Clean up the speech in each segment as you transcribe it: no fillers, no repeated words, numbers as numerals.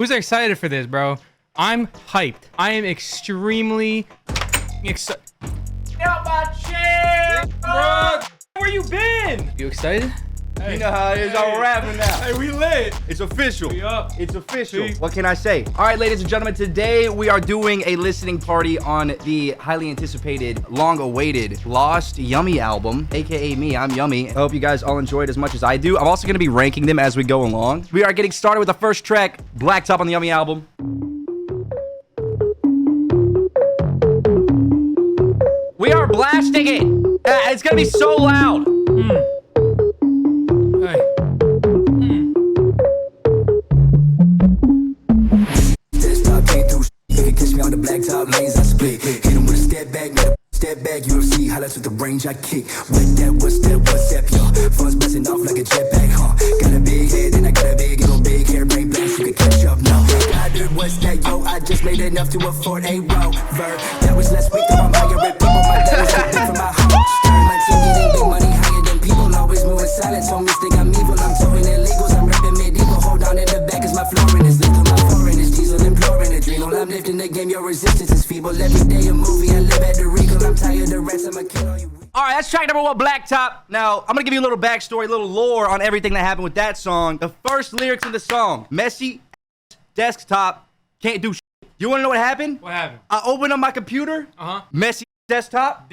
Who's excited for this, bro? I'm hyped. I am extremely excited. Get out my chair, bro! Where you been? You excited? Hey, you know how it is. I'm rapping now. Hey, we lit. It's official. We up. It's official. See? What can I say? All right, ladies and gentlemen, today we are doing a listening party on the highly anticipated, long-awaited Lost Yumi album, aka me. I'm Yumi. I hope you guys all enjoyed as much as I do. I'm also going to be ranking them as we go along. We are getting started with the first track, Blacktop on the Yumi album. We are blasting it. It's going to be so loud. Hey. On the blacktop lanes, I split. Hit him with a step back, UFC highlights with the range I kick. With that, what's that, yo? Funds busting off like a jetpack, huh? Got a big head, and I got a big hair, brain blast, you can catch up now. I did what's that, yo? I just made enough to afford a rover. That was last week, though I'm higher at people. My dad is too big for my home. Stern my team getting big money higher than people. Always moving silent, so me think I'm evil. I'm touring illegals, I'm rapping medieval. Hold on in the back, cause my flooring is lit to my foreign. It's diesel imploring adrenal. I'm lifting the game, your resistance is feeble. Every day a movie, I live at the Regal. I'm tired of rats, I'ma kill all you. All right, that's track number one, Blacktop. Now, I'm gonna give you a little backstory, a little lore on everything that happened with that song. The first lyrics in the song, messy desktop, can't do shit. You wanna know what happened? What happened? I opened up my computer, messy desktop.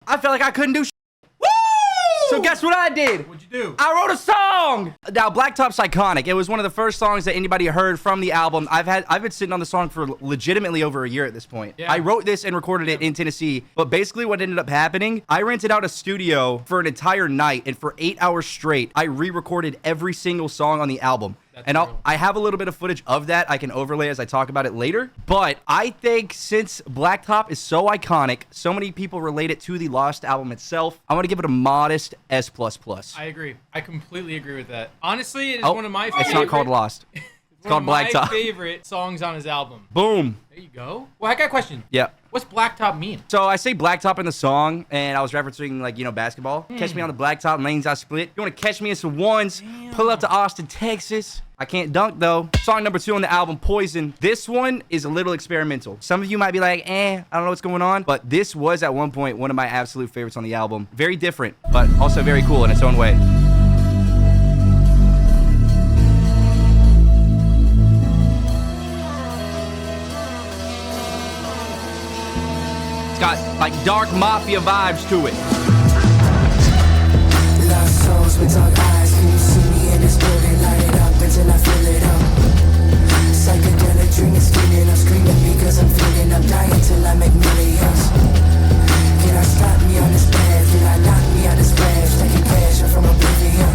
I felt like I couldn't do shit. Woo! So guess what I did? What'd you do? I wrote a song. Now, Blacktop's iconic. It was one of the first songs that anybody heard from the album. I've been sitting on the song for legitimately over a year at this point. Yeah. I wrote this and recorded it in Tennessee. But basically what ended up happening, I rented out a studio for an entire night, and for 8 hours straight, I re-recorded every single song on the album. And I have a little bit of footage of that I can overlay as I talk about it later. But I think since Blacktop is so iconic, so many people relate it to the Lost album itself, I'm going to give it a modest S++. I agree. I completely agree with that. Honestly, it is one of my favorite... It's not called Lost. It's called Blacktop. One of my favorite songs on his album. Boom. There you go. Well, I got a question. Yeah. What's Blacktop mean? So I say Blacktop in the song, and I was referencing, like, you know, basketball. Catch me on the blacktop, lanes I split. You want to catch me in some ones? Damn. Pull up to Austin, Texas. I can't dunk, though. Song number 2 on the album, Poison. This one is a little experimental. Some of you might be like, I don't know what's going on. But this was, at one point, one of my absolute favorites on the album. Very different, but also very cool in its own way. It's got, like, dark mafia vibes to it. Lost souls with dark eyes. Can you see me in this building? Light it up until I fill it up. Psychedelic dream is feeling. I'm screaming because I'm feeling. I'm dying till I make millions. Can I stop me on this path? Can I knock me on this splash? Taking cash from oblivion.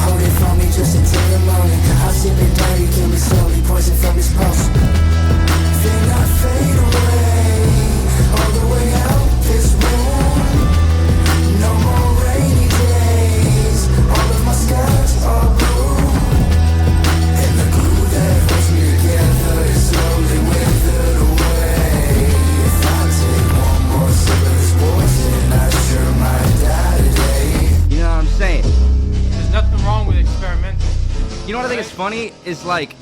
Hold it for me just until the morning. I'll sip it dirty, kill me slowly. Poison from this pulse. Then I fade away. All the way out this room. No more rainy days. All of my scars are blue. And the glue that holds me together is slowly withered away. If I take one more sip of this poison, I sure might die today. You know what I'm saying? There's nothing wrong with experimental. You know what I think is funny? Is like,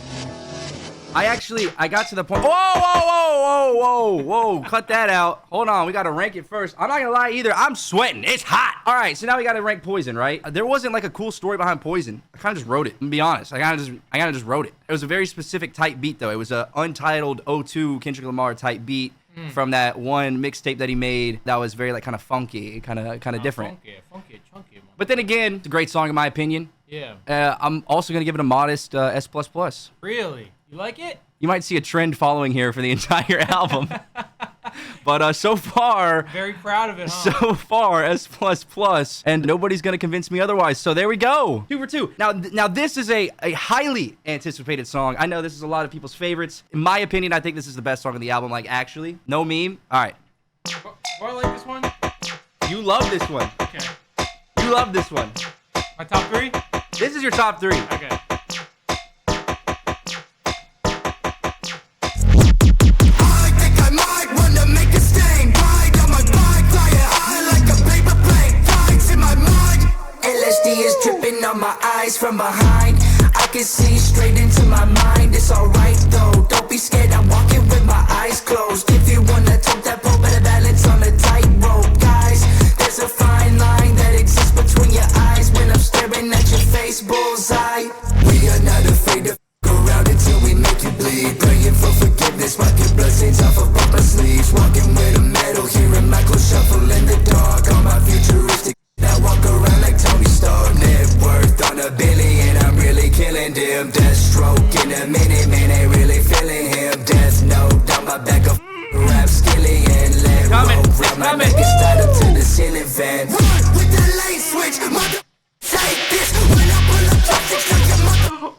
I got to the point. Whoa. Cut that out. Hold on. We got to rank it first. I'm not going to lie either. I'm sweating. It's hot. All right. So now we got to rank Poison, right? There wasn't like a cool story behind Poison. I kind of just wrote it. I'm gonna be honest. I kind of just wrote it. It was a very specific type beat, though. It was a untitled O2 Kendrick Lamar type beat from that one mixtape that he made that was very like kind of funky, kind of different. Funky, chunky. Man. But then again, it's a great song in my opinion. Yeah. I'm also going to give it a modest S++. Really? You like it? You might see a trend following here for the entire album. But so far... Very proud of it, huh? So far, S++. And nobody's going to convince me otherwise. So there we go. 2 for 2. Now this is a highly anticipated song. I know this is a lot of people's favorites. In my opinion, I think this is the best song on the album. Like, actually. No meme. All right. Oh, I like this one? You love this one. Okay. You love this one. My top 3? This is your top 3. Okay. LSD is dripping on my eyes from behind. I can see straight into my mind, it's alright though. Don't be scared, I'm walking with my eyes closed. If you wanna take that pole, better balance on the tightrope. Guys, there's a fine line that exists between your eyes when I'm staring at your face, bullseye. We are not afraid to go around until we make you bleed. Praying for forgiveness, wiping bloodstains off of both my sleeves. Walking with a medal, hearing my clothes shuffle in the dark. On my futuristic, I walk around like Tony Stark. Net worth on $1 billion, I'm really killing them. Deathstroke in a minute, man, ain't really feeling him. Death note down my back, a rap skilly and let rope round my neck and start up to the ceiling fan. Run with the light switch, mother. Take this when I pull up chopsticks, like your mother.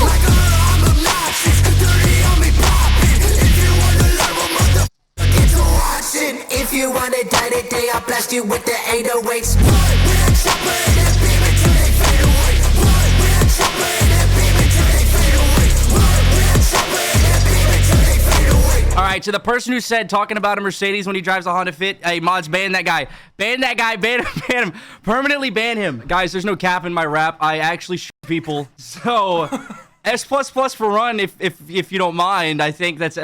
Like I'm obnoxious, dirty on me popping. If you wanna learn what mother, get to watching. If you wanna die today, I'll blast you with the 808s. Run with a chopper and that beam until they fade away. Run with a chopper and that beam until they fade away. Run with a chopper and that beam until they fade away. All right, to the person who said talking about a Mercedes when he drives a Honda Fit, hey, mods, ban that guy. Ban that guy, ban him, permanently ban him. Guys, there's no cap in my rap. I actually shoot people. So, S++ for run, if you don't mind. I think that's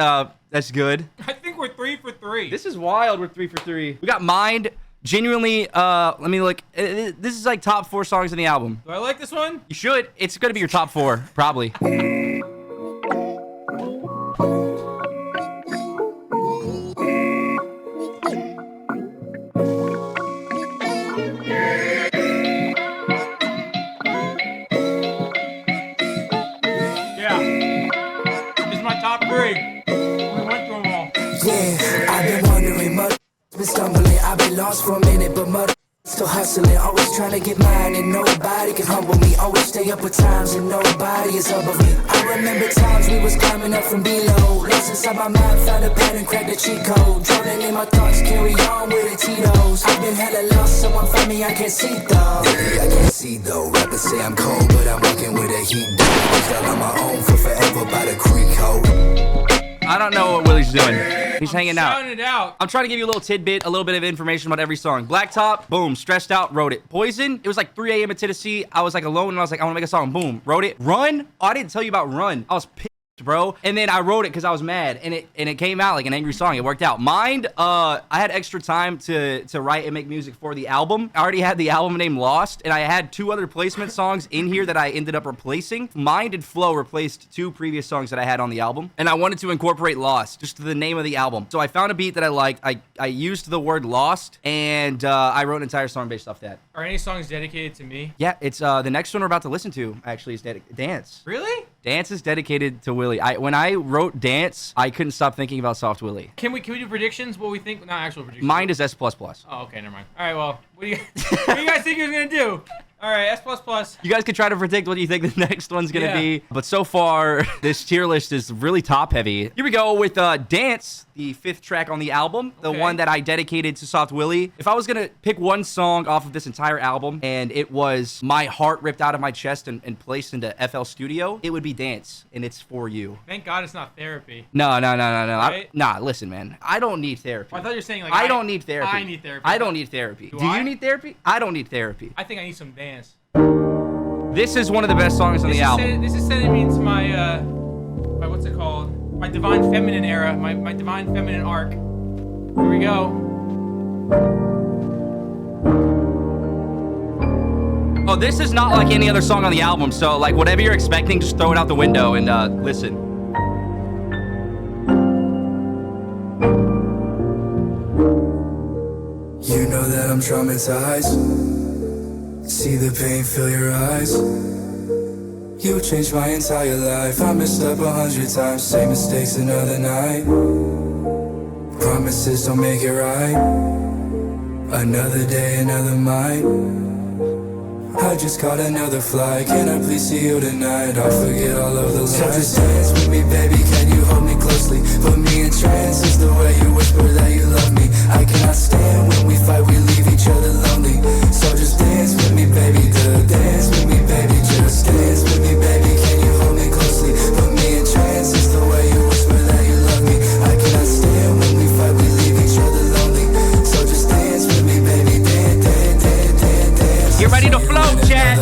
good. I think we're 3 for 3. This is wild. We're 3 for 3. We got Mind. Genuinely, let me look. This is like top 4 songs in the album. Do I like this one? You should. It's gonna be your top 4, probably. Top 3. We went through them all. Yeah, I've been wondering, mother been stumbling. I've been lost for a minute, but mother still hustling. Always trying to get mine, and nobody can humble me. Always stay up with times, and nobody is above me. I remember times we was climbing up from below. Lost inside my mind, found a pattern, cracked the cheat code. Drowning in my thoughts, carry on with the Tito's. I've been hella lost, someone find me, I can't see though. Baby, I can't see though. Rappers say I'm cold, but I'm working with a heat though. I'm still on my own for forever by the creek hoe. I don't know what Willie's doing. He's hanging out. Shouting it out. I'm trying to give you a little tidbit, a little bit of information about every song. Blacktop, boom, stressed out, wrote it. Poison, it was like 3 a.m. in Tennessee. I was like alone and I was like, I want to make a song. Boom, wrote it. Run, oh, I didn't tell you about Run. I was pissed, bro. And then I wrote it because I was mad, and it came out like an angry song. It worked out. Mind, I had extra time to write and make music for the album. I already had the album name Lost, and I had 2 other placement songs in here that I ended up replacing. Mind and Flow replaced 2 previous songs that I had on the album, and I wanted to incorporate Lost, just the name of the album. So I found a beat that I liked. I used the word Lost, and I wrote an entire song based off that. Are any songs dedicated to me? Yeah, it's the next one we're about to listen to actually is Dance. Really? Dance is dedicated to Willie. When I wrote Dance, I couldn't stop thinking about Soft Willie. Can we do predictions? What we think? Not actual predictions. Mind is S++. Oh, okay, never mind. All right, well, what do you guys think he was gonna do? All right, S++. You guys could try to predict what you think the next one's gonna be. But so far, this tier list is really top heavy. Here we go with Dance, the 5th track on the album, the one that I dedicated to Soft Willie. If I was gonna pick one song off of this entire album, and it was my heart ripped out of my chest and placed into FL Studio, it would be Dance, and it's for you. Thank God it's not therapy. No. Right? Nah, listen, man. I don't need therapy. I thought you were saying like I don't need therapy. I need therapy. I don't need therapy. Do you need therapy? I don't need therapy. I think I need some dance. This is one of the best songs on the album. This is sending me into my what's it called? My divine feminine era. My divine feminine arc. Here we go. Oh, this is not like any other song on the album, so like whatever you're expecting, just throw it out the window and listen. You know that I'm traumatized. See the pain, fill your eyes. You changed my entire life. I messed up 100 times, same mistakes another night. Promises don't make it right. Another day, another night. I just caught another flight. Can I please see you tonight? I'll forget all of the lies. So just dance with me, baby. Can you hold me closely? Put me in trance. Is the way you whisper that you love me. I cannot stand when we fight. We leave each other lonely. So just dance with me, baby. Dance with me, baby. Just dance with me, baby. Can you hold me closely? Put me in trance. Is the way you whisper that you love me. I cannot stand when we fight. We leave each other lonely. So just dance with me, baby. Dance. Get ready to flow. chat.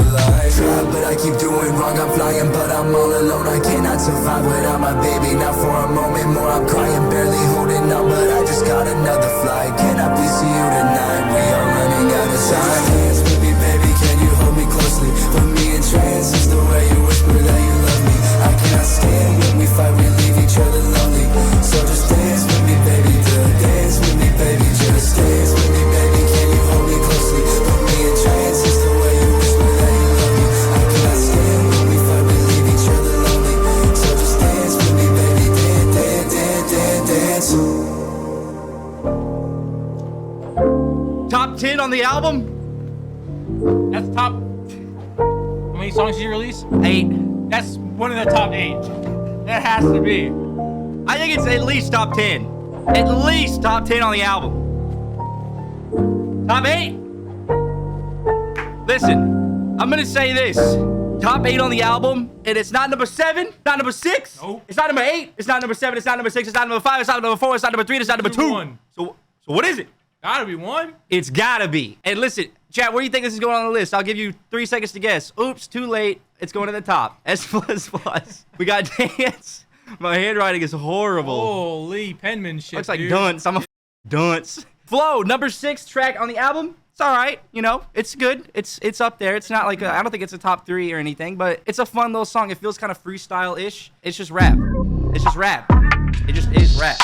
Try, but I keep doing wrong. I'm flying, but I'm all alone. I cannot survive without my baby. Not for a moment more. I'm crying, barely holding on, but I just got another flight. Can I please see you tonight? We are running out of time. Dance with me, baby. Can you hold me closely? Put me in trance. Is the way you whisper that you love me. I cannot stand when we fight. We leave each other lonely. So just dance with me, baby. Dance with me, baby. Just dance with me, baby. Can you hold me closely? Put me in trance. Is the way you whisper that you love me. I cannot stand when we fight. We leave each other lonely. So just dance with me, baby. Dance. Top 10 on the album? That's top. How many songs did you release? 8. That's one of the top 8. That has to be. I think it's at least top 10. At least top 10 on the album. Top 8? Listen, I'm gonna say this. Top 8 on the album, and it's not number 7, not number 6. Nope. It's not number 8. It's not number 7. It's not number 6. It's not number 5. It's not number 4. It's not number 3. It's not number 2. 1. So what is it? Gotta be 1. It's gotta be. And listen, chat, where do you think this is going on the list? I'll give you 3 seconds to guess. Oops, too late. It's going to the top. S++. We got Dance. My handwriting is horrible. Holy penmanship. Looks like dude. dunce. I'm a dunce. Flow, number 6 track on the album. It's all right, you know, it's good. It's up there. It's not like I don't think it's a top 3 or anything, but it's a fun little song. It feels kind of freestyle-ish. It's just rap. It's just rap. It just is rap.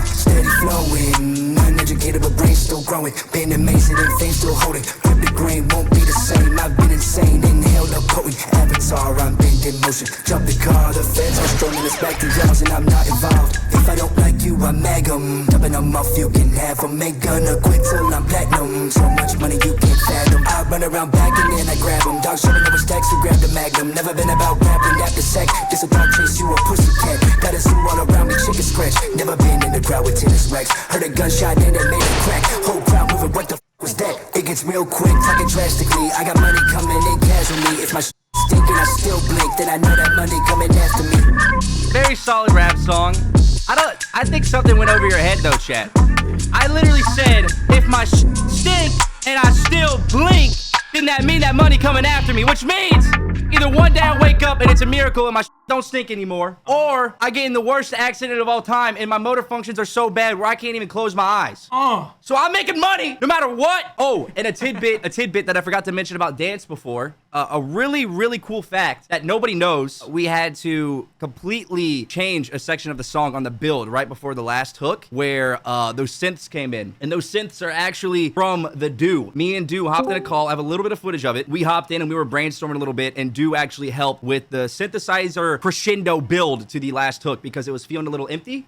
Steady flowing, uneducated but brain still growing. Been amazing and fame still holding. Grip the grain, won't be the same. I've been insane, inhaled a potent avatar. I'm bent in motion. Jump the car, the feds are strolling us back to jails, and I'm not involved. If I don't like you, I mag 'em. Dumping them off, you can have 'em. Ain't gonna quit till I'm platinum. So much money you can't fathom. I run around back and then I grab 'em. Dog showing up with stacks to grab the magnum. Never been about rapping after sex. Just a dog chase you a pussy cat. Got a zoo all around me, chicken scratch. Never been in the crowd with tennis racks. Heard a gunshot and it made a crack. Whole crowd moving, what the was that? It gets real quick, talking drastically. I got money coming in casually. If my stinking, I still blink. Then I know that money coming after me. Very solid rap song. I think something went over your head though, chat. I literally said, if my stink and I still blink, then that mean that money coming after me, which means either one day I wake up and it's a miracle and my don't stink anymore, or I get in the worst accident of all time and my motor functions are so bad where I can't even close my eyes. So I'm making money no matter what. Oh, and a tidbit that I forgot to mention about Dance before. A really, really cool fact that nobody knows. We had to completely change a section of the song on the build right before the last hook where those synths came in. And those synths are actually from the Do. Me and Do hopped in a call. I have a little bit of footage of it. We hopped in and we were brainstorming a little bit, and Do actually helped with the synthesizer crescendo build to the last hook because it was feeling a little empty.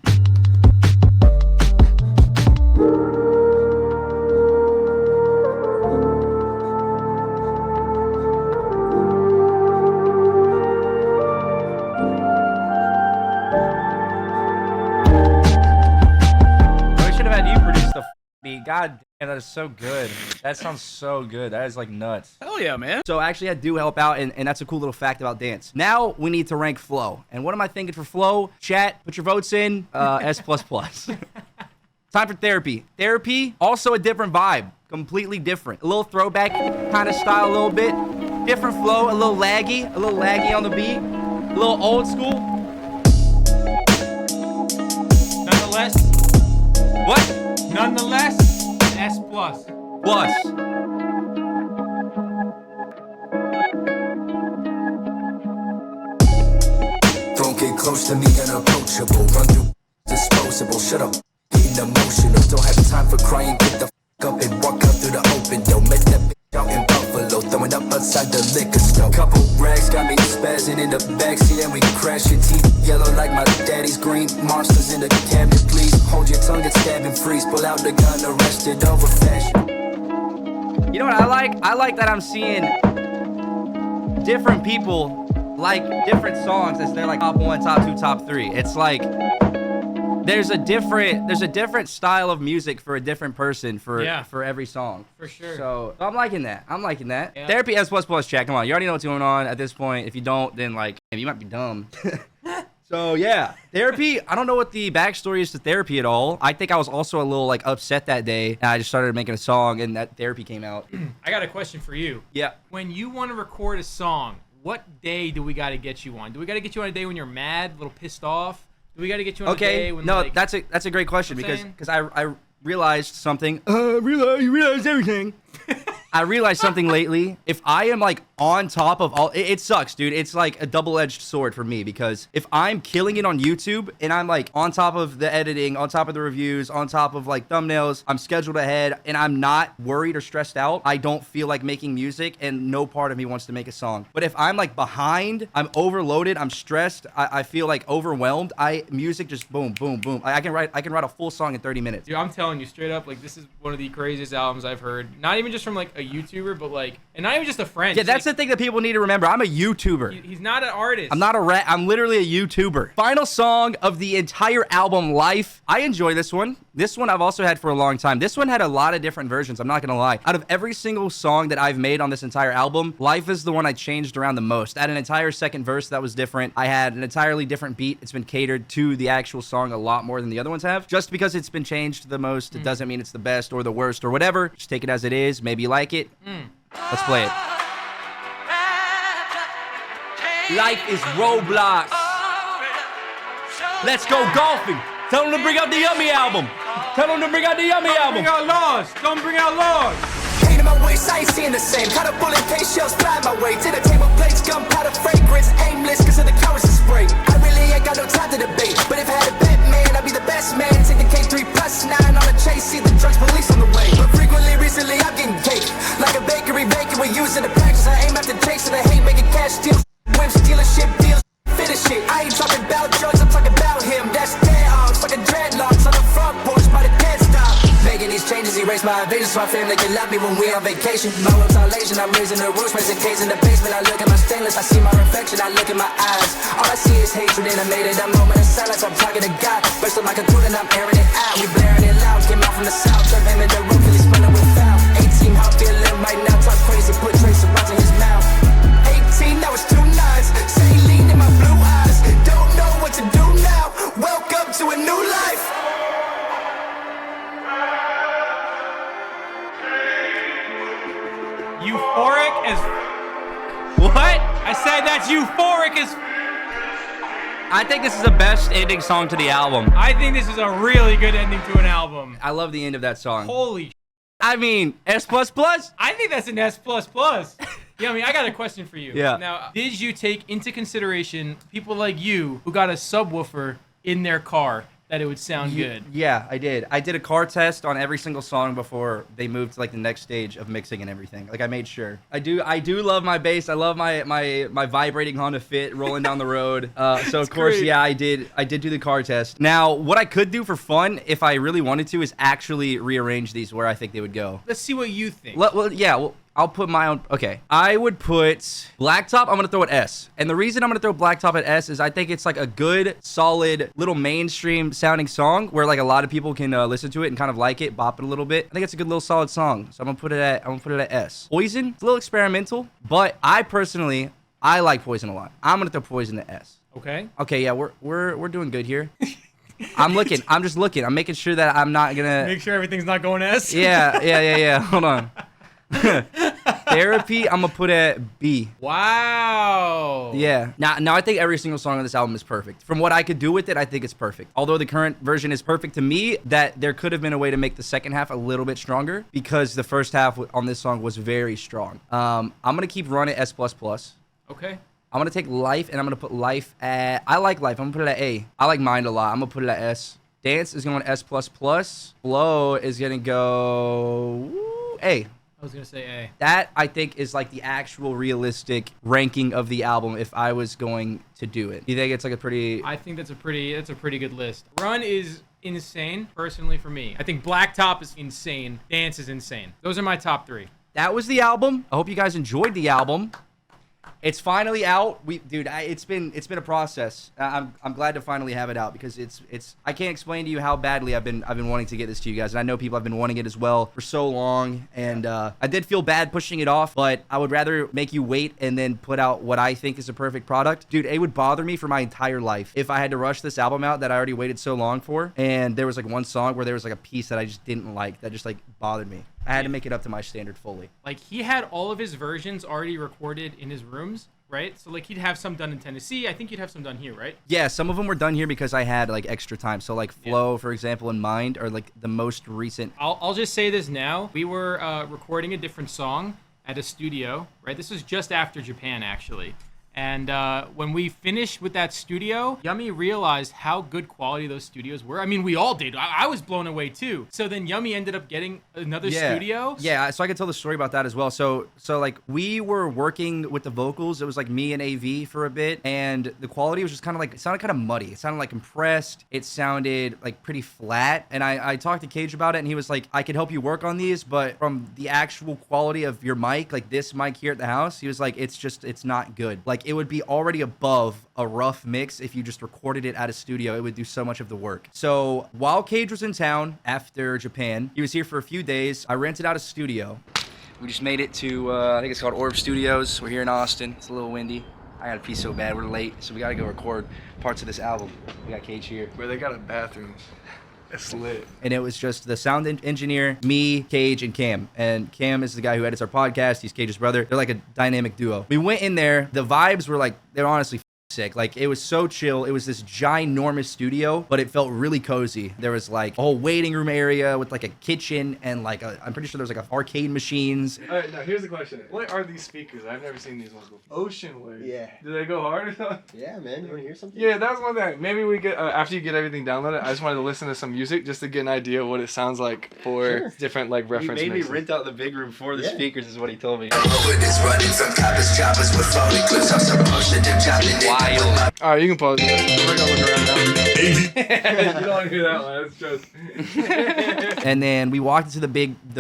God damn, that is so good. That sounds so good. That is like nuts. Hell yeah, man. So I actually had Do help out, and that's a cool little fact about Dance. Now we need to rank Flow. And what am I thinking for Flow? Chat, put your votes in. S++. Time for Therapy. Therapy, also a different vibe. Completely different. A little throwback kind of style a little bit. Different flow, a little laggy on the beat. A little old school. Nonetheless. What? Nonetheless, S+. Plus. Don't get close to me, unapproachable. Run through disposable. Shut up, getting emotional. Don't have time for crying. Get the up and walk out through the open door. Met that bitch out in Buffalo, throwing up outside the liquor store. Couple rags got me spazzing in the backseat, and we crashing. Teeth yellow like my daddy's green. Monsters in the cabinet, please. Hold your tongue and stab and freeze. Pull out the gun, arrested over fashion. You know what I like? I like that I'm seeing different people like different songs as they're like top 1, top 2, top 3. It's like there's a different style of music for a different person for every song. For sure. So I'm liking that. Yeah. Therapy S++ chat. Come on, you already know what's going on at this point. If you don't, then like you might be dumb. So yeah, Therapy. I don't know what the backstory is to Therapy at all. I think I was also a little like upset that day, and I just started making a song, and that Therapy came out. I got a question for you. Yeah. When you want to record a song, what day do we got to get you on? Do we got to get you on a day when you're mad, a little pissed off? Do we got to get you on a day when like, that's a great question because I realized something. You realized everything. I realized something lately. If I am like on top of all, it sucks, dude. It's like a double-edged sword for me because if I'm killing it on YouTube and I'm like on top of the editing, on top of the reviews, on top of like thumbnails, I'm scheduled ahead and I'm not worried or stressed out, I don't feel like making music and no part of me wants to make a song. But if I'm like behind, I'm overloaded, I'm stressed, I feel like overwhelmed, music just boom, boom, boom. I can write a full song in 30 minutes. Dude, I'm telling you straight up, like this is one of the craziest albums I've heard. Not even just from like a YouTuber, but like, and not even just a friend. Yeah, that's like, the thing that people need to remember. I'm a YouTuber. He's not an artist. I'm not a rat. I'm literally a YouTuber. Final song of the entire album, Life. I enjoy this one. This one I've also had for a long time. This one had a lot of different versions. I'm not gonna lie. Out of every single song that I've made on this entire album, Life is the one I changed around the most. I had an entire second verse that was different. I had an entirely different beat. It's been catered to the actual song a lot more than the other ones have. Just because it's been changed the most, it doesn't mean it's the best or the worst or whatever. Just take it as it is. Maybe you like it. Let's play it. Life is Roblox. Let's go golfing. Tell them to bring out the Yummy album. Tell them to bring out the Yummy album. Bring out laws. Don't bring out laws. Painting my waist, I ain't seeing the same. Cut a bullet, paint shells, fly my way. To the table plates, gunpowder, fragrance, aimless, cause of the cowards to spray. I really ain't got no time to debate. But if I had a bet, man, I'd be the best man. Take the K3 plus 9 on a chase, see the drugs police on the way. But frequently, recently, I'm getting cake. Like a bakery baking, we're using the practice. I aim at the takes and I hate making cash deals. Whips, dealership deals, finish it. I ain't talking about drugs, I'm talking about him. That's dead arms, like a dreadlocks on the front porch by the dead stop. Making these changes, erase my evasions so my family can love me when we're on vacation. My world's all Asian, I'm raising the roots, raising case in the basement. I look at my stainless, I see my reflection, I look in my eyes. All I see is hatred and I made it a moment of silence. I'm talking to God, burst up like a cool and I'm airing it out. We blaring it loud, came out from the south, trap him in the room, till he's spinning with foul. 18, how feeling right now, talk crazy, put trace of in his mouth. 18, that was 2 nines, saline in my blue eyes. Don't know what to do now, welcome to a new life. Euphoric as... What? I said that's euphoric as... I think this is the best ending song to the album. I think this is a really good ending to an album. I love the end of that song. Holy I mean, S++? I think that's an S++. Yeah, I mean, I got a question for you. Yeah. Now, did you take into consideration people like you who got a subwoofer in their car that it would sound good? Yeah, I did. I did a car test on every single song before they moved to like the next stage of mixing and everything. Like I made sure. I do love my bass. I love my vibrating Honda Fit rolling down the road. So of course, great. yeah, I did do the car test. Now, what I could do for fun, if I really wanted to, is actually rearrange these where I think they would go. Let's see what you think. Well, I'll put my own. Okay. I would put Blacktop. I'm going to throw at S. And the reason I'm going to throw Blacktop at S is I think it's like a good, solid, little mainstream sounding song where like a lot of people can listen to it and kind of like it, bop it a little bit. I think it's a good little solid song. So I'm going to put it at S. Poison, it's a little experimental, but I like Poison a lot. I'm going to throw Poison at S. Okay. Okay, yeah, we're doing good here. I'm just looking. I'm making sure that I'm not going to Make sure everything's not going S. Yeah. Hold on. Therapy, I'm gonna put at B. Wow. Yeah. Now I think every single song on this album is perfect. From what I could do with it, I think it's perfect. Although the current version is perfect to me, that there could have been a way to make the second half a little bit stronger because the first half on this song was very strong. I'm gonna keep running S++. Okay. I'm gonna take Life and I'm gonna put Life at. I like Life. I'm gonna put it at A. I like Mind a lot. I'm gonna put it at S. Dance is going S++. Flow is gonna go A. I was gonna say A. That, I think, is like the actual realistic ranking of the album if I was going to do it. You think it's like a pretty... I think that's a pretty good list. Run is insane, personally, for me. I think Blacktop is insane. Dance is insane. Those are my top 3. That was the album. I hope you guys enjoyed the album. It's finally out. Dude, it's been a process. I'm glad to finally have it out because it's I can't explain to you how badly I've been wanting to get this to you guys, and I know people have been wanting it as well for so long. And I did feel bad pushing it off, but I would rather make you wait and then put out what I think is a perfect product. Dude, it would bother me for my entire life if I had to rush this album out that I already waited so long for. And there was like one song where there was like a piece that I just didn't like that just like bothered me. I had to make it up to my standard fully. Like, he had all of his versions already recorded in his rooms, right? So, like, he'd have some done in Tennessee. I think you'd have some done here, right? Yeah, some of them were done here because I had, like, extra time. So, like, Flow, for example, and Mind are, like, the most recent. I'll just say this now. We were recording a different song at a studio, right? This was just after Japan, actually. And when we finished with that studio, Yumi realized how good quality those studios were. I mean, we all did. I was blown away too. So then Yumi ended up getting another studio. Yeah, so I can tell the story about that as well. So like we were working with the vocals. It was like me and AV for a bit, and the quality was just kind of like, it sounded kind of muddy. It sounded like compressed. It sounded like pretty flat. And I talked to Cage about it, and he was like, I could help you work on these, but from the actual quality of your mic, like this mic here at the house, he was like, it's not good. Like, it would be already above a rough mix if you just recorded it at a studio. It would do so much of the work. So while Cage was in town after Japan, he was here for a few days. I rented out a studio. We just made it to, I think it's called Orb Studios. We're here in Austin. It's a little windy. I gotta pee so bad. We're late, so we gotta go record parts of this album. We got Cage here. Where they got a bathroom. It's lit. And it was just the sound engineer, me, Cage, and Cam. And Cam is the guy who edits our podcast. He's Cage's brother. They're like a dynamic duo. We went in there. The vibes were like, they're honestly sick. Like, it was so chill. It was this ginormous studio, but it felt really cozy. There was like a whole waiting room area with like a kitchen and like I'm pretty sure there was like arcade machines. All right, now here's the question. What are these speakers? I've never seen these ones before. Ocean Wave. Yeah. Do they go hard or something? Yeah, man. You want to hear something? Yeah, that's one thing. Maybe we get, after you get everything downloaded, I just wanted to listen to some music just to get an idea of what it sounds like for different like reference He made mixes. me rent out the big room for the speakers is what he told me. Wild. All right, you can pause it. We're gonna look around now. You don't want to hear that one. That's just. And then we walked into the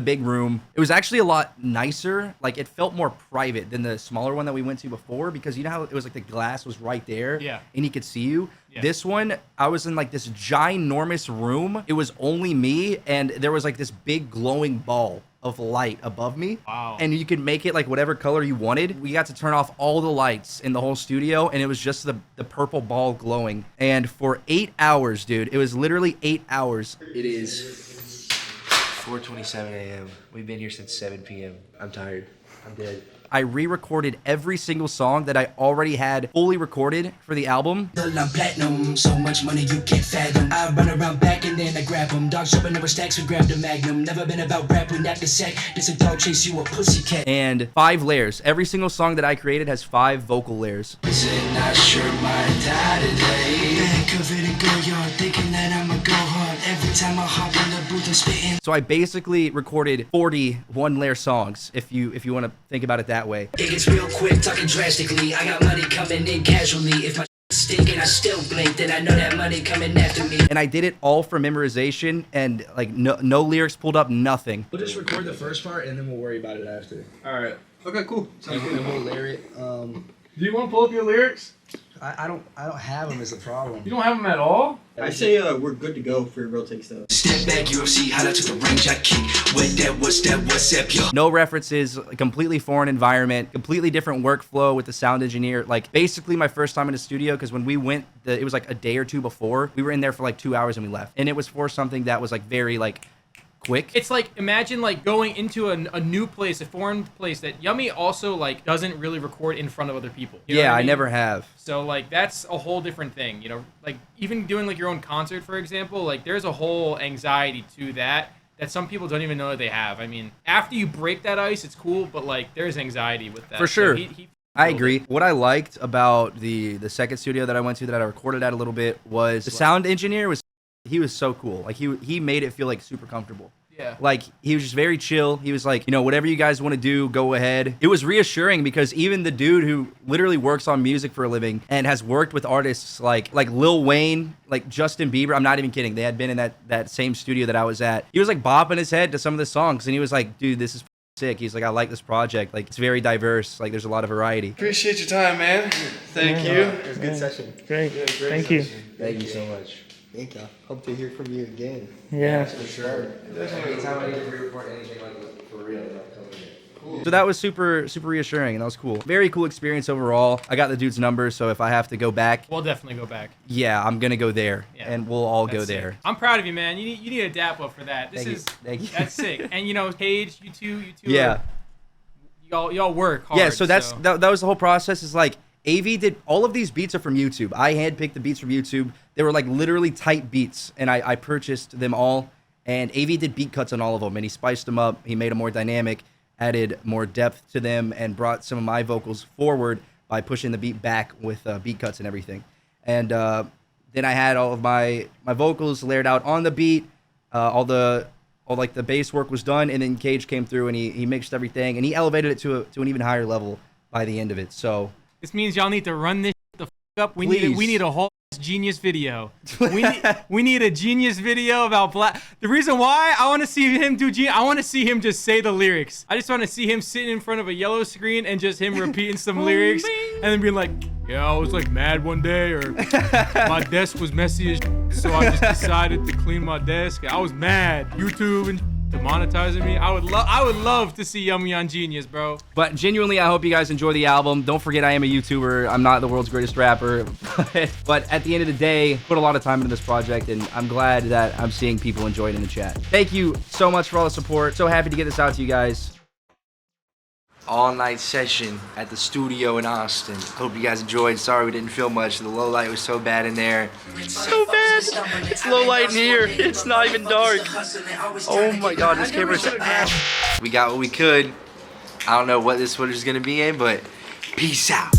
big room. It was actually a lot nicer. Like, it felt more private than the smaller one that we went to before, because you know how it was like the glass was right there, and he could see you. Yeah. This one, I was in like this ginormous room. It was only me, and there was like this big glowing ball of light above me. Wow. And you could make it like whatever color you wanted. We got to turn off all the lights in the whole studio, and it was just the purple ball glowing. And for 8 hours, dude, it was literally 8 hours. It is 4:27 a.m. We've been here since 7 p.m. I'm tired. I'm dead. I re-recorded every single song that I already had fully recorded for the album. I'm platinum, so much money you can't fathom. I run around back and then I grab them. Dog shopping over stacks, we grab the magnum. Never been about rap, we not the sack. This a dog chase you a pussycat. And 5 layers. Every single song that I created has 5 vocal layers. Is it not sure my die today? Back of it and go yard, thinking that I'ma go hard. Every time I hop in the booth, I'm spitting. So I basically recorded 40 one-layer songs, if you want to think about it that way. It gets real quick, talking drastically. I got money coming in casually. If my stink and I still blink, then I know that money coming after me. And I did it all for memorization, and like no lyrics pulled up, nothing. We'll just record the first part and then we'll worry about it after. All right. Okay, cool. And we'll layer it. Do you want to pull up your lyrics? I don't have them is the problem. You don't have them at all? I say we're good to go for real take stuff. Step back, UFC, how I took the range I kick. What's that, yo? No references, completely foreign environment, completely different workflow with the sound engineer. Like, basically my first time in a studio, because when we went, it was like a day or two before. We were in there for like 2 hours and we left. And it was for something that was like very like quick. It's like, imagine like going into a new place, a foreign place that Yumi also like doesn't really record in front of other people. You know Yeah, what I I mean? never have. So like that's a whole different thing, you know, like even doing like your own concert, for example, like there's a whole anxiety to that some people don't even know they have. I mean, after you break that ice, it's cool, but like there's anxiety with that. For sure. So I agree. What I liked about the second studio that I went to that I recorded at a little bit was the sound engineer he was so cool. Like he made it feel like super comfortable. Yeah. Like, he was just very chill. He was like, you know, whatever you guys want to do, go ahead. It was reassuring because even the dude who literally works on music for a living and has worked with artists like Lil Wayne, like Justin Bieber, I'm not even kidding. They had been in that same studio that I was at. He was like bopping his head to some of the songs, and he was like, dude, this is sick. He's like, I like this project. Like, it's very diverse. Like, there's a lot of variety. Appreciate your time, man. Thank you. It was a good session. Great. Yeah, great Thank you. session. Thank you so much. Thank you. Hope to hear from you again. Yeah. For sure. Anytime I need to report anything like that, for real, I'm coming here. So that was super reassuring, and that was cool. Very cool experience overall. I got the dude's number, so if I have to go back, We'll definitely go back. yeah, I'm gonna go there, Yeah. and we'll all go That's there. sick. I'm proud of you, man. You need a dap up for that. This Thank you. is Thank you. That's sick. And you know, Paige, you two Yeah. y'all work hard. Yeah, so that was the whole process. Is like AV did all of these beats are from YouTube. I handpicked the beats from YouTube. They were like literally tight beats, and I purchased them all. And AV did beat cuts on all of them, and he spiced them up. He made them more dynamic, added more depth to them, and brought some of my vocals forward by pushing the beat back with beat cuts and everything. And then I had all of my vocals layered out on the beat. All the bass work was done, and then Cage came through and he mixed everything, and he elevated it to an even higher level by the end of it. So this means y'all need to run this the up. We Please. need a whole genius video. we need a genius video about Black. The reason why I want to see him do I want to see him just say the lyrics. I just want to see him sitting in front of a yellow screen and just him repeating some lyrics and then being like, yeah, I was like mad one day, or my desk was messy as so I just decided to clean my desk. I was mad. YouTube and demonetizing me. I would love to see Yummy on Genius, bro. But genuinely, I hope you guys enjoy the album. Don't forget, I am a YouTuber. I'm not the world's greatest rapper. But at the end of the day, put a lot of time into this project, and I'm glad that I'm seeing people enjoy it in the chat. Thank you so much for all the support. So happy to get this out to you guys. All-night session at the studio in Austin. Hope you guys enjoyed. Sorry we didn't film much. The low light was so bad in there. It's so bad. It's low light in here. It's not even dark. Oh my god, this camera's ass. We got what we could. I don't know what this footage is gonna be in, but peace out.